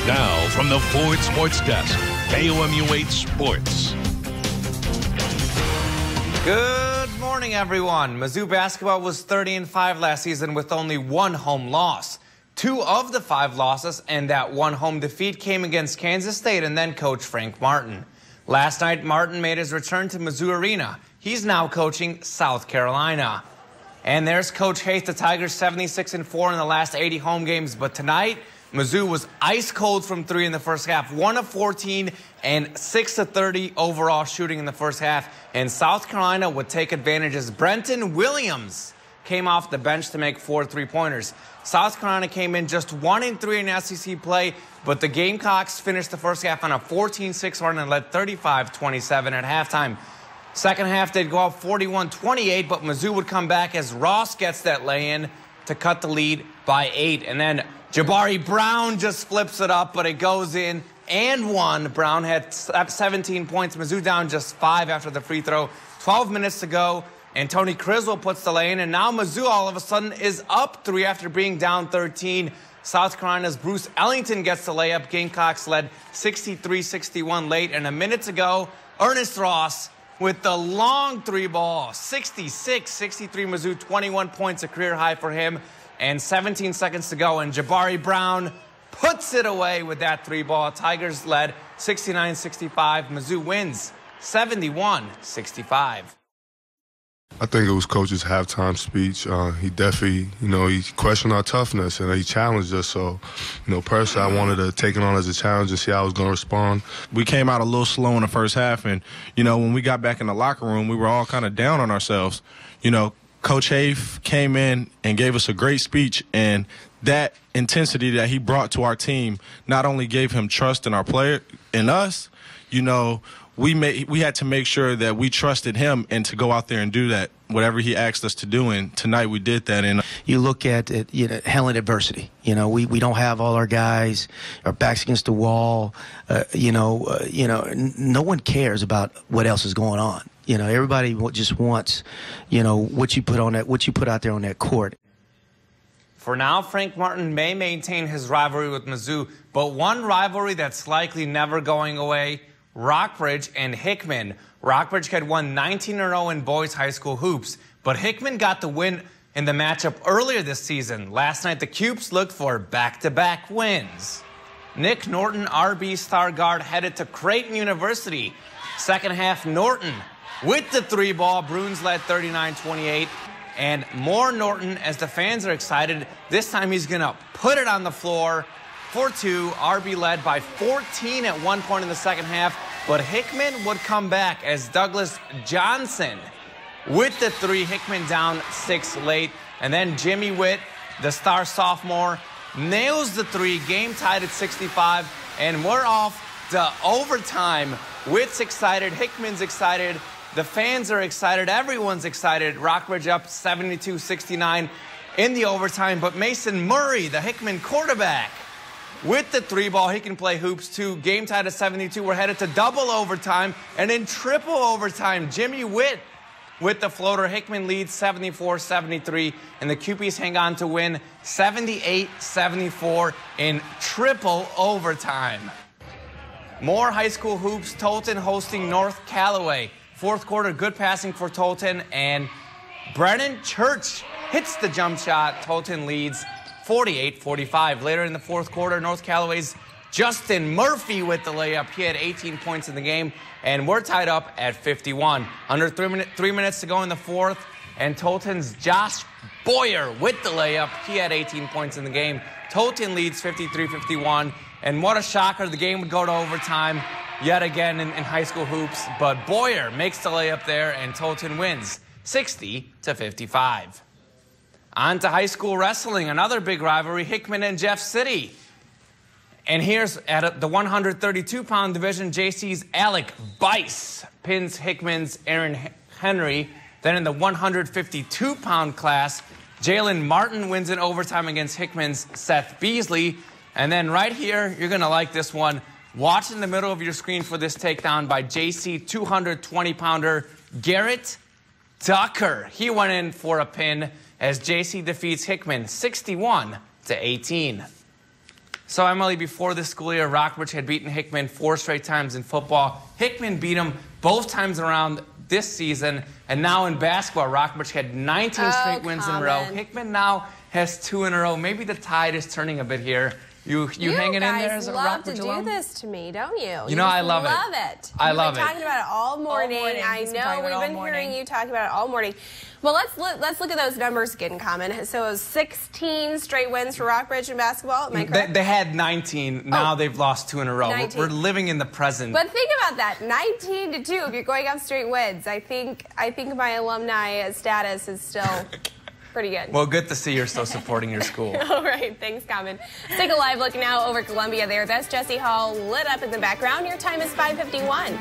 Now, from the Ford Sports Desk, KOMU 8 Sports. Good morning, everyone. Mizzou basketball was 30-5 last season with only one home loss. 2 of the 5 losses and that one home defeat came against Kansas State and then Coach Frank Martin. Last night, Martin made his return to Mizzou Arena. He's now coaching South Carolina. And there's Coach Hayes, the Tigers 76-4 in the last 80 home games. But tonight, Mizzou was ice cold from 3 in the first half, 1 of 14 and 6 of 30 overall shooting in the first half. And South Carolina would take advantage as Brenton Williams came off the bench to make 4 3-pointers. South Carolina came in just 1-3 in SEC play, but the Gamecocks finished the first half on a 14-6 run and led 35-27 at halftime. Second half, they'd go up 41-28, but Mizzou would come back as Ross gets that lay-in to cut the lead by 8. And then Jabari Brown just flips it up, but it goes in and 1. Brown had 17 points. Mizzou down just 5 after the free throw. 12 minutes to go, and Tony Criswell puts the lay in. And now Mizzou all of a sudden is up 3 after being down 13. South Carolina's Bruce Ellington gets the layup. Gamecocks led 63-61 late. And a minute to go, Ernest Ross with the long 3 ball. 66-63 Mizzou, 21 points, a career high for him. And 17 seconds to go, and Jabari Brown puts it away with that 3 ball. Tigers led 69-65. Mizzou wins 71-65. I think it was Coach's halftime speech. He definitely, he questioned our toughness and he challenged us. So, personally, I wanted to take it on as a challenge and see how I was going to respond. We came out a little slow in the first half, and, when we got back in the locker room, we were all kind of down on ourselves. Coach Hayes came in and gave us a great speech, and that intensity that he brought to our team not only gave him trust in our player, in us, we had to make sure that we trusted him and to go out there and do that, whatever he asked us to do. And tonight we did that. And you look at it, handling adversity. We don't have all our guys, our backs against the wall. No one cares about what else is going on. Everybody just wants, what you put out there on that court. For now, Frank Martin may maintain his rivalry with Mizzou, but one rivalry that's likely never going away, Rockridge and Hickman. Rockridge had won 19-0 in boys high school hoops, but Hickman got the win in the matchup earlier this season. Last night, the Cupes looked for back-to-back wins. Nick Norton, RB star guard, headed to Creighton University. Second half, Norton with the 3 ball. Bruins led 39-28. And more Norton as the fans are excited. This time he's going to put it on the floor for 2. RB led by 14 at one point in the second half. But Hickman would come back as Douglas Johnson with the 3. Hickman down 6 late. And then Jimmy Witt, the star sophomore, nails the 3. Game tied at 65. And we're off to overtime. Witt's excited. Hickman's excited. The fans are excited. Everyone's excited. Rockridge up 72-69 in the overtime. But Mason Murray, the Hickman quarterback, with the 3 ball. He can play hoops too. Game tied at 72. We're headed to double overtime. And in triple overtime, Jimmy Witt with the floater. Hickman leads 74-73. And the Cupies hang on to win 78-74 in triple overtime. More high school hoops. Tolton hosting North Callaway. Fourth quarter, good passing for Tolton, and Brennan Church hits the jump shot. Tolton leads 48-45. Later in the fourth quarter, North Callaway's Justin Murphy with the layup. He had 18 points in the game, and we're tied up at 51. Under 3 minutes to go in the fourth, and Tolton's Josh Boyer with the layup. He had 18 points in the game. Tolton leads 53-51, and what a shocker. The game would go to overtime yet again in high school hoops, but Boyer makes the layup there, and Tolton wins 60-55. On to high school wrestling, another big rivalry, Hickman and Jeff City. And here's at the 132-pound division, JC's Alec Bice pins Hickman's Aaron Henry. Then in the 152-pound class, Jalen Martin wins in overtime against Hickman's Seth Beasley. And then right here, you're going to like this one. Watch in the middle of your screen for this takedown by JC 220-pounder Garrett Tucker. He went in for a pin as JC defeats Hickman 61-18. So, Emily, before this school year, Rockridge had beaten Hickman 4 straight times in football. Hickman beat them both times around this season. And now in basketball, Rockridge had 19 straight wins in a row. Hickman now has 2 in a row. Maybe the tide is turning a bit here. You hanging in there as a Rockridge alum? You love to do this to me, don't you? You know, I love it. I love it. We've been talking about it all morning. I know we've been hearing you talk about it all morning. Well, let's look at those numbers again, Common. So it was 16 straight wins for Rockridge in basketball. Am I correct? They had 19. Now they've lost 2 in a row. 19. We're living in the present. But think about that, 19-2. If you're going off straight wins, I think my alumni status is still pretty good. Well, good to see you're still supporting your school. All right, thanks, Common. Let's take a live look now over Columbia there. That's Jesse Hall lit up in the background. Your time is 5:51.